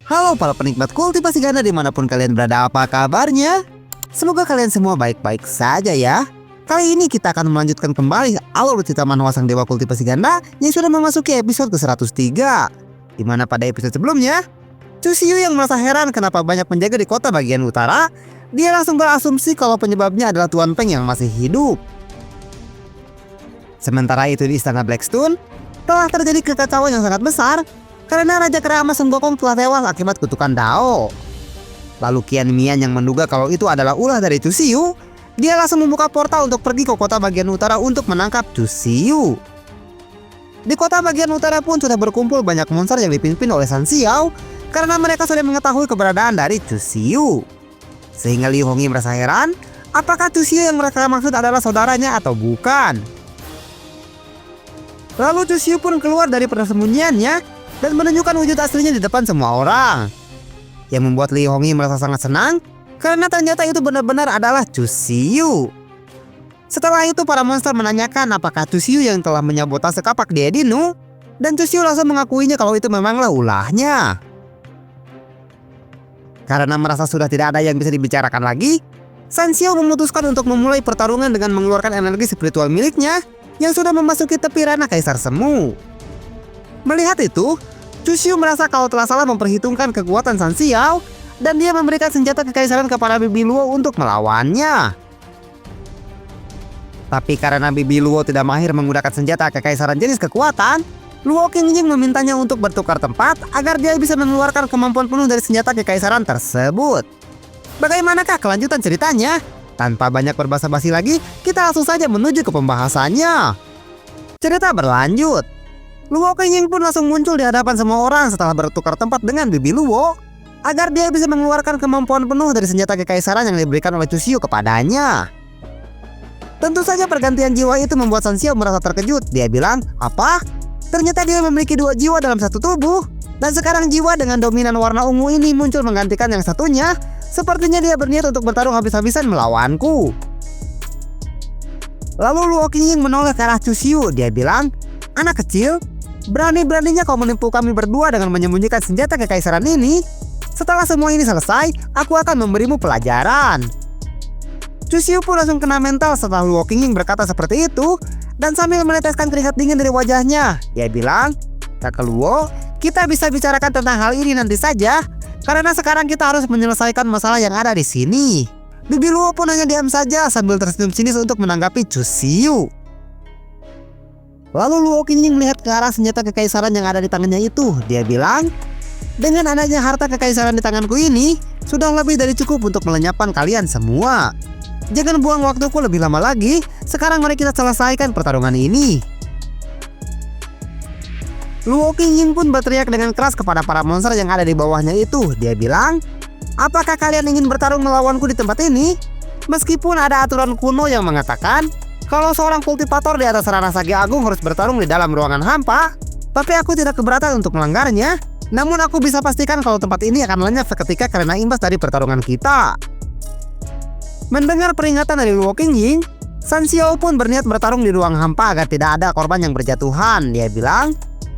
Halo para penikmat kultivasi ganda dimanapun kalian berada, apa kabarnya? Semoga kalian semua baik-baik saja ya. Kali ini kita akan melanjutkan kembali alur cerita manhwa sang dewa kultivasi ganda yang sudah memasuki episode ke-103. Dimana pada episode sebelumnya, Chusiyu yang merasa heran kenapa banyak penjaga di kota bagian utara, dia langsung berasumsi kalau penyebabnya adalah Tuan Peng yang masih hidup. Sementara itu di istana Blackstone, telah terjadi kekacauan yang sangat besar karena Raja Keramas Sun Gokong telah tewas akibat kutukan Dao. Lalu Qian Mian yang menduga kalau itu adalah ulah dari Chusiyu, dia langsung membuka portal untuk pergi ke kota bagian utara untuk menangkap Chusiyu. Di kota bagian utara pun sudah berkumpul banyak monster yang dipimpin oleh San Xiao karena mereka sudah mengetahui keberadaan dari Chusiyu. Sehingga Liu Hongyi merasa heran, apakah Chusiyu yang mereka maksud adalah saudaranya atau bukan. Lalu Chusiyu pun keluar dari persembunyiannya dan menunjukkan wujud aslinya di depan semua orang, yang membuat Liu Hongyi merasa sangat senang karena ternyata itu benar-benar adalah Chusiyu. Setelah itu para monster menanyakan apakah Chusiyu yang telah menyabotase kapak di Edinu, dan Chusiyu langsung mengakuinya kalau itu memanglah ulahnya. Karena merasa sudah tidak ada yang bisa dibicarakan lagi, San Xiao memutuskan untuk memulai pertarungan dengan mengeluarkan energi spiritual miliknya yang sudah memasuki tepi ranah Kaisar Semu. Melihat itu, Chusiyu merasa kalau telah salah memperhitungkan kekuatan San Xiao dan dia memberikan senjata kekaisaran kepada Bibi Luo untuk melawannya. Tapi karena Bibi Luo tidak mahir menggunakan senjata kekaisaran jenis kekuatan, Luo Qingying memintanya untuk bertukar tempat agar dia bisa mengeluarkan kemampuan penuh dari senjata kekaisaran tersebut. Bagaimanakah kelanjutan ceritanya? Tanpa banyak berbasa-basi lagi, kita langsung saja menuju ke pembahasannya. Cerita berlanjut. Luo Qingying pun langsung muncul di hadapan semua orang setelah bertukar tempat dengan Bibi Luo agar dia bisa mengeluarkan kemampuan penuh dari senjata kekaisaran yang diberikan oleh Chusiyu kepadanya. Tentu saja pergantian jiwa itu membuat San Xiao merasa terkejut. Dia bilang, "Apa? Ternyata dia memiliki dua jiwa dalam satu tubuh. Dan sekarang jiwa dengan dominan warna ungu ini muncul menggantikan yang satunya. Sepertinya dia berniat untuk bertarung habis-habisan melawanku." Lalu Luo Qingying menoleh ke arah Chusiyu. Dia bilang, "Anak kecil, berani-beraninya kau menipu kami berdua dengan menyembunyikan senjata kekaisaran ini. Setelah semua ini selesai, aku akan memberimu pelajaran." Chusiyu pun langsung kena mental setelah Luo Qingying berkata seperti itu, dan sambil meneteskan keringat dingin dari wajahnya, dia bilang, "Kakak Luo, kita bisa bicarakan tentang hal ini nanti saja, karena sekarang kita harus menyelesaikan masalah yang ada di sini." Bibi Luo pun hanya diam saja sambil tersenyum sinis untuk menanggapi Chusiyu. Lalu Luo Qingying melihat ke arah senjata kekaisaran yang ada di tangannya itu. Dia bilang, "Dengan adanya harta kekaisaran di tanganku ini, sudah lebih dari cukup untuk melenyapkan kalian semua. Jangan buang waktuku lebih lama lagi. Sekarang mari kita selesaikan pertarungan ini." Luo Qingying pun berteriak dengan keras kepada para monster yang ada di bawahnya itu. Dia bilang, "Apakah kalian ingin bertarung melawanku di tempat ini? Meskipun ada aturan kuno yang mengatakan kalau seorang kultivator di atas ranah Sage Agung harus bertarung di dalam ruangan hampa, tapi aku tidak keberatan untuk melanggarnya. Namun aku bisa pastikan kalau tempat ini akan lenyap seketika karena imbas dari pertarungan kita." Mendengar peringatan dari Luo Qingying, San Xiao pun berniat bertarung di ruang hampa agar tidak ada korban yang berjatuhan. Dia bilang,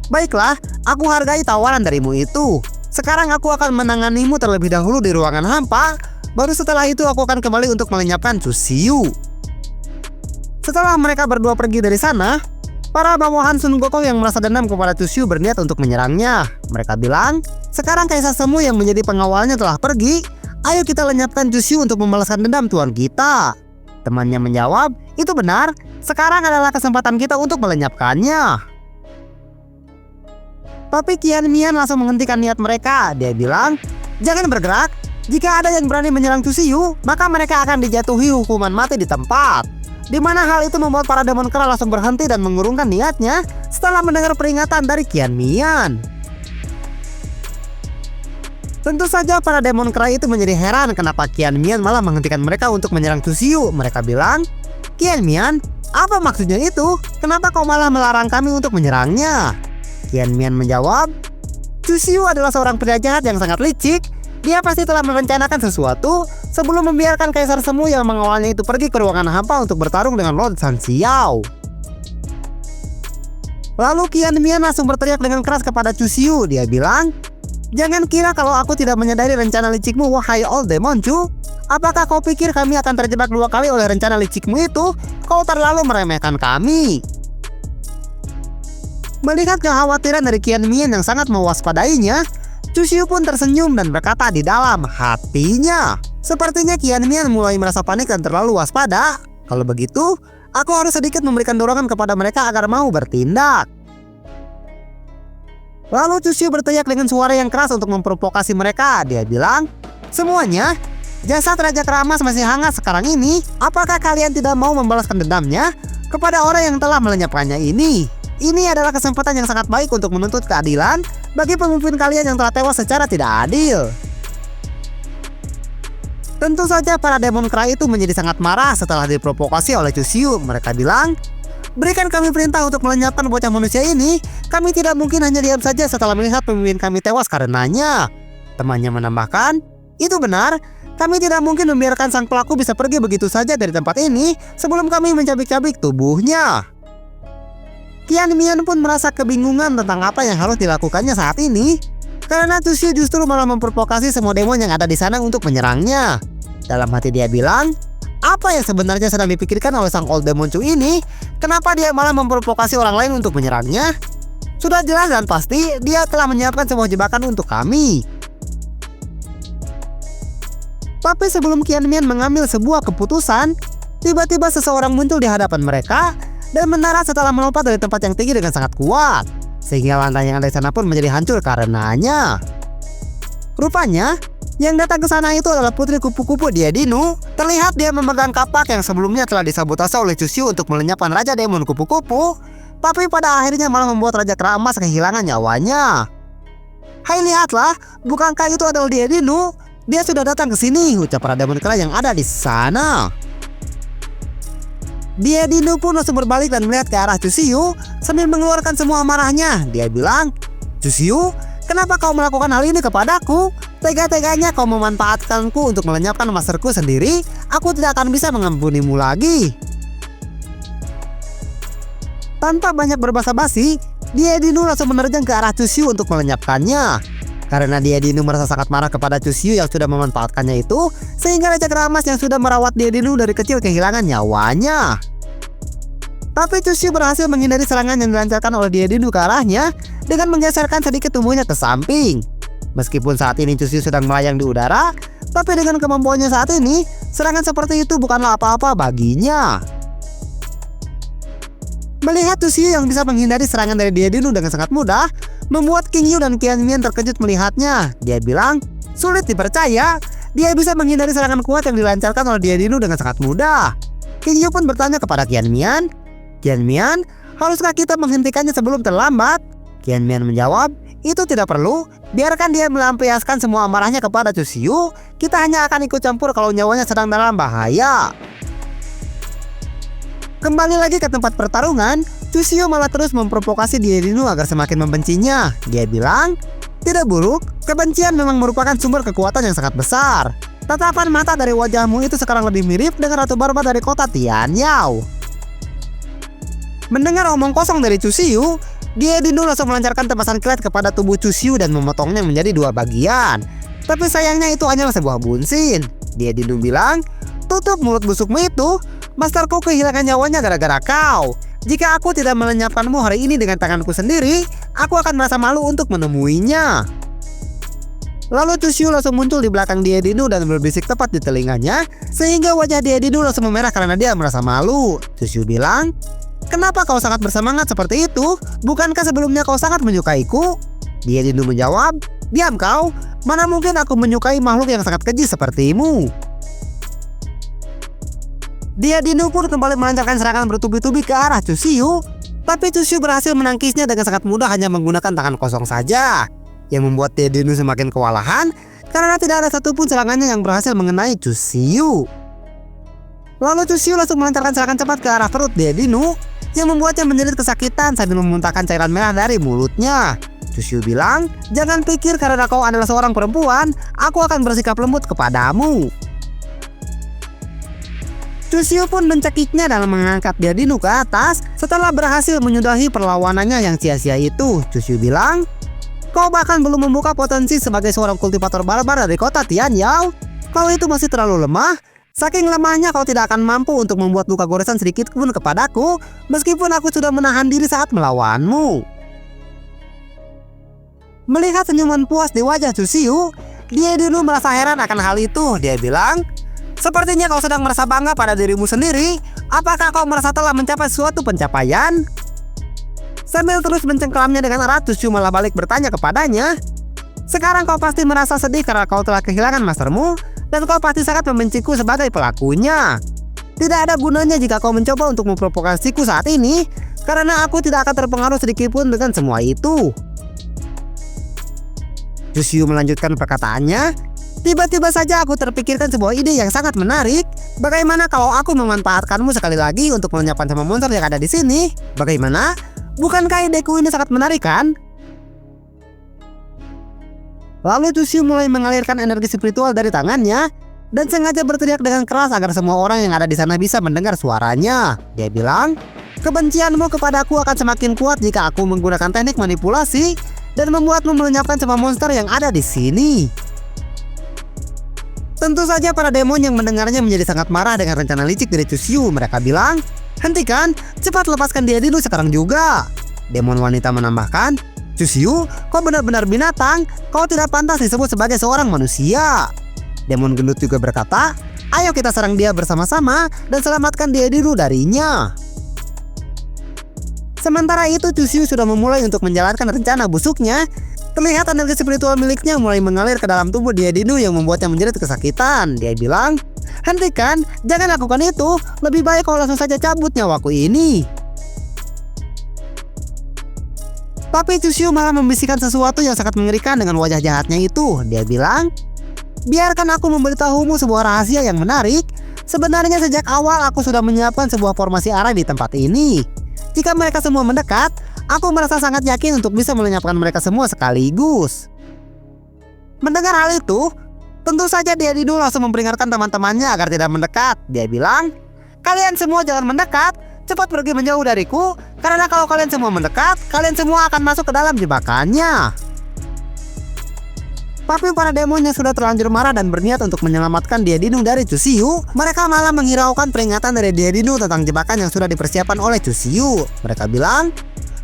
"Baiklah, aku hargai tawaran darimu itu. Sekarang aku akan menanganimu terlebih dahulu di ruangan hampa, baru setelah itu aku akan kembali untuk melenyapkan Chusiyu." Setelah mereka berdua pergi dari sana, para bawahan Sun Gokong yang merasa dendam kepada Chusiyu berniat untuk menyerangnya. Mereka bilang, "Sekarang Kaisar Semu yang menjadi pengawalnya telah pergi. Ayo kita lenyapkan Chusiyu untuk membalaskan dendam tuan kita." Temannya menjawab, "Itu benar. Sekarang adalah kesempatan kita untuk melenyapkannya." Tapi Qian Mian langsung menghentikan niat mereka. Dia bilang, "Jangan bergerak. Jika ada yang berani menyerang Chusiyu, maka mereka akan dijatuhi hukuman mati di tempat." Di mana hal itu membuat para demon kera langsung berhenti dan mengurungkan niatnya setelah mendengar peringatan dari Qian Mian. Tentu saja para demon kera itu menjadi heran kenapa Qian Mian malah menghentikan mereka untuk menyerang Chusiyu. Mereka bilang, "Qian Mian, apa maksudnya itu? Kenapa kau malah melarang kami untuk menyerangnya?" Qian Mian menjawab, "Chusiyu adalah seorang pria jahat yang sangat licik. Dia pasti telah merencanakan sesuatu sebelum membiarkan Kaisar Semu yang mengawalnya itu pergi ke ruangan hampa untuk bertarung dengan Lord San Xiao." Lalu Qian Mian langsung berteriak dengan keras kepada Chusiyu. Dia bilang, Jangan kira kalau aku tidak menyadari rencana licikmu, wahai Old Demonchu. Apakah kau pikir kami akan terjebak 2 kali oleh rencana licikmu itu? Kau terlalu meremehkan kami. Melihat kekhawatiran dari Qian Mian yang sangat mewaspadainya, Chu Xiu pun tersenyum dan berkata di dalam hatinya, sepertinya Qian Mian mulai merasa panik dan terlalu waspada. Kalau begitu, aku harus sedikit memberikan dorongan kepada mereka agar mau bertindak. Lalu Chu Xiu berteriak dengan suara yang keras untuk memprovokasi mereka. Dia bilang, semuanya, jasad Raja Keramas masih hangat sekarang ini. Apakah kalian tidak mau membalaskan dendamnya kepada orang yang telah melenyapkannya ini? Ini adalah kesempatan yang sangat baik untuk menuntut keadilan bagi pemimpin kalian yang telah tewas secara tidak adil. Tentu saja para Demon Cry itu menjadi sangat marah setelah diprovokasi oleh Chu Xiu. Mereka bilang, berikan kami perintah untuk melenyapkan bocah manusia ini. Kami tidak mungkin hanya diam saja setelah melihat pemimpin kami tewas karenanya. Temannya menambahkan, itu benar. Kami tidak mungkin membiarkan sang pelaku bisa pergi begitu saja dari tempat ini sebelum kami mencabik-cabik tubuhnya. Qian Mian pun merasa kebingungan tentang apa yang harus dilakukannya saat ini, karena Chu Xiu justru malah memprovokasi semua demon yang ada di sana untuk menyerangnya. Dalam hati dia bilang, apa yang sebenarnya sedang dipikirkan oleh sang Old Demonchu ini? Kenapa dia malah memprovokasi orang lain untuk menyerangnya? Sudah jelas dan pasti dia telah menyiapkan sebuah jebakan untuk kami. Tapi sebelum Qian Mian mengambil sebuah keputusan, tiba-tiba seseorang muncul di hadapan mereka dan mendarat setelah melompat dari tempat yang tinggi dengan sangat kuat, sehingga lantai yang ada di sana pun menjadi hancur karenanya. Rupanya, yang datang ke sana itu adalah putri kupu-kupu Diedinu. Terlihat dia memegang kapak yang sebelumnya telah disabotase oleh Chu Xiu untuk melenyapkan Raja Demon Kupu-Kupu, tapi pada akhirnya malah membuat Raja Keramas kehilangan nyawanya. Hai, lihatlah, bukankah itu adalah Diedinu? Dia sudah datang ke sini, ucap para Demon Cry yang ada di sana. Diedinu pun langsung berbalik dan melihat ke arah Chu Xiu sambil mengeluarkan semua amarahnya. Dia bilang, Chu Xiu, kenapa kau melakukan hal ini kepadaku? Tega-teganya kau memanfaatkanku untuk melenyapkan masterku sendiri. Aku tidak akan bisa mengampunimu lagi. Tanpa banyak berbasa-basi, Diedinu langsung menerjang ke arah Chu Xiu untuk melenyapkannya. Karena Diedinu merasa sangat marah kepada Chu Xiu yang sudah memanfaatkannya itu, sehingga Raja Keramas yang sudah merawat Diedinu dari kecil kehilangan nyawanya. Tapi Chu Xiu berhasil menghindari serangan yang dilancarkan oleh Diedinu ke arahnya dengan menggeserkan sedikit tubuhnya ke samping. Meskipun saat ini Chu Xiu sedang melayang di udara, tapi dengan kemampuannya saat ini, serangan seperti itu bukanlah apa-apa baginya. Melihat Chu Xiu yang bisa menghindari serangan dari Diedinu dengan sangat mudah, membuat King Yu dan Qian Mian terkejut melihatnya. Dia bilang, sulit dipercaya, dia bisa menghindari serangan kuat yang dilancarkan oleh Diedinu dengan sangat mudah. King Yu pun bertanya kepada Qian Mian, Qian Mian, haruskah kita menghentikannya sebelum terlambat? Qian Mian menjawab, itu tidak perlu, biarkan dia melampiaskan semua amarahnya kepada Chu Xiu. Kita hanya akan ikut campur kalau nyawanya sedang dalam bahaya. Kembali lagi ke tempat pertarungan, Chu Xiu malah terus memprovokasi Diedinu agar semakin membencinya. Dia bilang, tidak buruk, kebencian memang merupakan sumber kekuatan yang sangat besar. Tatapan mata dari wajahmu itu sekarang lebih mirip dengan Ratu Barba dari kota Tianyao. Mendengar omong kosong dari Chu Xiu, Diedinu langsung melancarkan tebasan kilat kepada tubuh Chu Xiu dan memotongnya menjadi 2 bagian. Tapi sayangnya itu hanyalah sebuah bunsin. Diedinu bilang, tutup mulut busukmu itu. Masterku kehilangan nyawanya gara-gara kau. Jika aku tidak melenyapkanmu hari ini dengan tanganku sendiri, aku akan merasa malu untuk menemuinya. Lalu Chu Xiu langsung muncul di belakang Diedinu dan berbisik tepat di telinganya, sehingga wajah Diedinu langsung memerah karena dia merasa malu. Chu Xiu bilang, kenapa kau sangat bersemangat seperti itu? Bukankah sebelumnya kau sangat menyukaiku? Diedinu menjawab, diam kau, mana mungkin aku menyukai makhluk yang sangat keji sepertimu. Diedinu pun kembali melancarkan serangan bertubi-tubi ke arah Chu Xiu, tapi Chu Xiu berhasil menangkisnya dengan sangat mudah hanya menggunakan tangan kosong saja, yang membuat Diedinu semakin kewalahan karena tidak ada satupun serangannya yang berhasil mengenai Chu Xiu. Lalu Chu Xiu langsung melancarkan serangan cepat ke arah perut Diedinu, yang membuatnya menjerit kesakitan sambil memuntahkan cairan merah dari mulutnya. Chu Xiu bilang, jangan pikir karena kau adalah seorang perempuan, aku akan bersikap lembut kepadamu. Chu Xiu pun mencekiknya dalam mengangkat Diedinu ke atas setelah berhasil menyudahi perlawanannya yang sia-sia itu. Chu Xiu bilang, Kau bahkan belum membuka potensi sebagai seorang kultivator barbar dari kota Tianyao. Kau itu masih terlalu lemah. Saking lemahnya kau tidak akan mampu untuk membuat luka goresan sedikit pun kepadaku, meskipun aku sudah menahan diri saat melawanmu. Melihat senyuman puas di wajah Tsuchiyu, dia dulu merasa heran akan hal itu. Dia bilang, "Sepertinya kau sedang merasa bangga pada dirimu sendiri. Apakah kau merasa telah mencapai suatu pencapaian?" Sambil terus mencengkeramnya dengan erat, Tsuchiyu malah balik bertanya kepadanya, "Sekarang kau pasti merasa sedih karena kau telah kehilangan mastermu, dan kau pasti sangat membenciku sebagai pelakunya. Tidak ada gunanya jika kau mencoba untuk memprovokasiku saat ini, karena aku tidak akan terpengaruh sedikitpun dengan semua itu." Tsuchiyu melanjutkan perkataannya, "Tiba-tiba saja aku terpikirkan sebuah ide yang sangat menarik. Bagaimana kalau aku memanfaatkanmu sekali lagi untuk melenyapkan semua monster yang ada di sini? Bagaimana? Bukankah ideku ini sangat menarik, kan?" Lalu Tsuchiyu mulai mengalirkan energi spiritual dari tangannya dan sengaja berteriak dengan keras agar semua orang yang ada di sana bisa mendengar suaranya. Dia bilang, "Kebencianmu kepadaku akan semakin kuat jika aku menggunakan teknik manipulasi dan membuatmu melenyapkan semua monster yang ada di sini." Tentu saja para demon yang mendengarnya menjadi sangat marah dengan rencana licik dari Tsuchiyu. Mereka bilang, "Hentikan, cepat lepaskan dia dulu sekarang juga." Demon wanita menambahkan, "Tsuchiyu, kau benar-benar binatang. Kau tidak pantas disebut sebagai seorang manusia." Demon gendut juga berkata, "Ayo kita serang dia bersama-sama dan selamatkan dia dulu darinya." Sementara itu Tsuchiyu sudah memulai untuk menjalankan rencana busuknya. Terlihat energi spiritual miliknya mulai mengalir ke dalam tubuh Diedinu yang membuatnya menjerit kesakitan. Dia bilang, "Hentikan, jangan lakukan itu. Lebih baik kau langsung saja cabut nyawaku ini." Tapi Tsuchiyu malah membisikkan sesuatu yang sangat mengerikan dengan wajah jahatnya itu. Dia bilang, "Biarkan aku memberitahumu sebuah rahasia yang menarik. Sebenarnya sejak awal aku sudah menyiapkan sebuah formasi arah di tempat ini. Jika mereka semua mendekat, aku merasa sangat yakin untuk bisa melenyapkan mereka semua sekaligus." Mendengar hal itu, tentu saja Diedinu langsung memperingatkan teman-temannya agar tidak mendekat. Dia bilang, "Kalian semua jangan mendekat. Cepat pergi menjauh dariku, karena kalau kalian semua mendekat, kalian semua akan masuk ke dalam jebakannya." Tapi para demon yang sudah terlanjur marah dan berniat untuk menyelamatkan Diedinu dari Tsuchiyu, mereka malah menghiraukan peringatan dari Diedinu tentang jebakan yang sudah dipersiapkan oleh Tsuchiyu. Mereka bilang,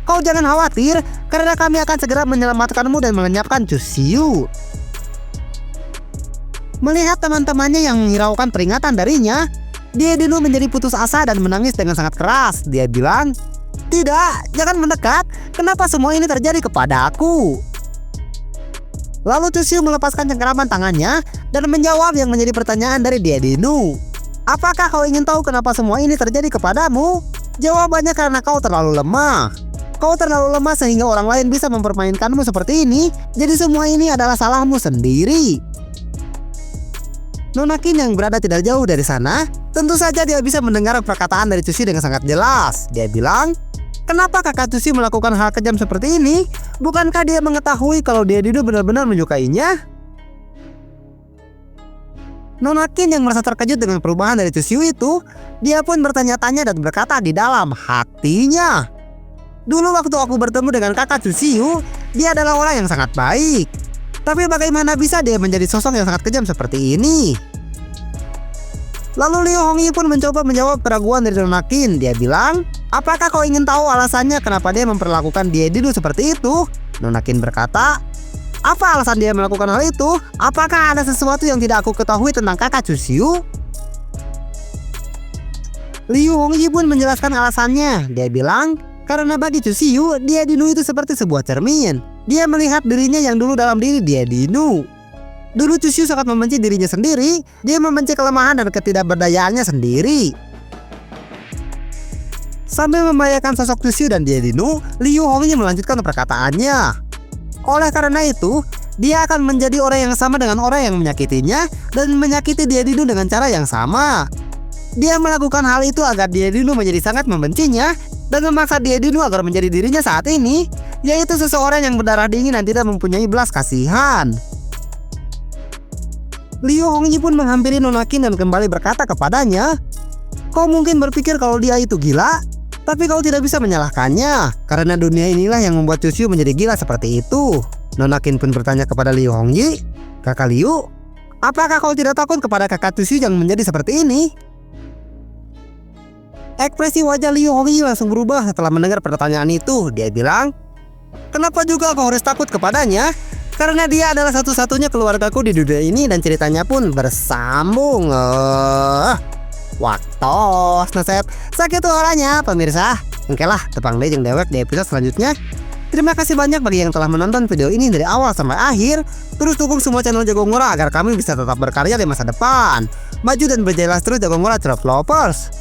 "Kau jangan khawatir, karena kami akan segera menyelamatkanmu dan melenyapkan Tsuchiyu." Melihat teman-temannya yang menghiraukan peringatan darinya, Diedinu menjadi putus asa dan menangis dengan sangat keras. Dia bilang, "Tidak, jangan mendekat. Kenapa semua ini terjadi kepada aku?" Lalu Tsuchiyu melepaskan cengkeraman tangannya dan menjawab yang menjadi pertanyaan dari Diedinu. "Apakah kau ingin tahu kenapa semua ini terjadi kepadamu? Jawabannya karena kau terlalu lemah. Kau terlalu lemah sehingga orang lain bisa mempermainkanmu seperti ini. Jadi semua ini adalah salahmu sendiri." Nonakin yang berada tidak jauh dari sana, tentu saja dia bisa mendengar perkataan dari Tsuchiyu dengan sangat jelas. Dia bilang, "Kenapa kakak Tsuchiyu melakukan hal kejam seperti ini? Bukankah dia mengetahui kalau Diedinu benar-benar menyukainya?" Nonakin yang merasa terkejut dengan perubahan dari Tsuchiyu itu, dia pun bertanya-tanya dan berkata di dalam hatinya, "Dulu waktu aku bertemu dengan kakak Tsuchiyu, dia adalah orang yang sangat baik. Tapi bagaimana bisa dia menjadi sosok yang sangat kejam seperti ini?" Lalu Liu Hongyi pun mencoba menjawab keraguan dari Nonakin. Dia bilang, "Apakah kau ingin tahu alasannya kenapa dia memperlakukan Diedinu seperti itu?" Nonakin berkata, "Apa alasan dia melakukan hal itu? Apakah ada sesuatu yang tidak aku ketahui tentang kakak Tsuchiyu?" Liu Hongyi pun menjelaskan alasannya. Dia bilang, karena bagi Tsuchiyu, Diedinu itu seperti sebuah cermin. Dia melihat dirinya yang dulu dalam diri Diedinu. Dulu Tsuchiyu sangat membenci dirinya sendiri. Dia membenci kelemahan dan ketidakberdayaannya sendiri. Sambil membayangkan sosok Tsuchiyu dan Diedinu, Liu Hongyi melanjutkan perkataannya. Oleh karena itu, dia akan menjadi orang yang sama dengan orang yang menyakitinya dan menyakiti Diedinu dengan cara yang sama. Dia melakukan hal itu agar Diedinu menjadi sangat membencinya dan memaksa Diedinu agar menjadi dirinya saat ini, yaitu seseorang yang berdarah dingin dan tidak mempunyai belas kasihan. Liu Hongyi pun menghampiri Nonakin dan kembali berkata kepadanya, "Kau mungkin berpikir kalau dia itu gila, Tapi kau tidak bisa menyalahkannya, karena dunia inilah yang membuat Cusiu menjadi gila seperti itu. Nona Qin pun bertanya kepada Liu Hongyi, "Kakak Liu, apakah kau tidak takut kepada kakak Cusiu yang menjadi seperti ini?" Ekspresi wajah Liu Hongyi langsung berubah setelah mendengar pertanyaan itu. Dia bilang, "Kenapa juga kau harus takut kepadanya? Karena dia adalah satu-satunya keluargaku di dunia ini dan ceritanya pun bersambung." Waktu naset sakit orangnya pemirsa. Oke lah, tepang deh jeung dewek di episode selanjutnya. Terima kasih banyak bagi yang telah menonton video ini dari awal sampai akhir. Terus dukung semua channel Jago Ngura agar kami bisa tetap berkarya di masa depan. Maju dan berjaya terus Jago Ngura Lovers.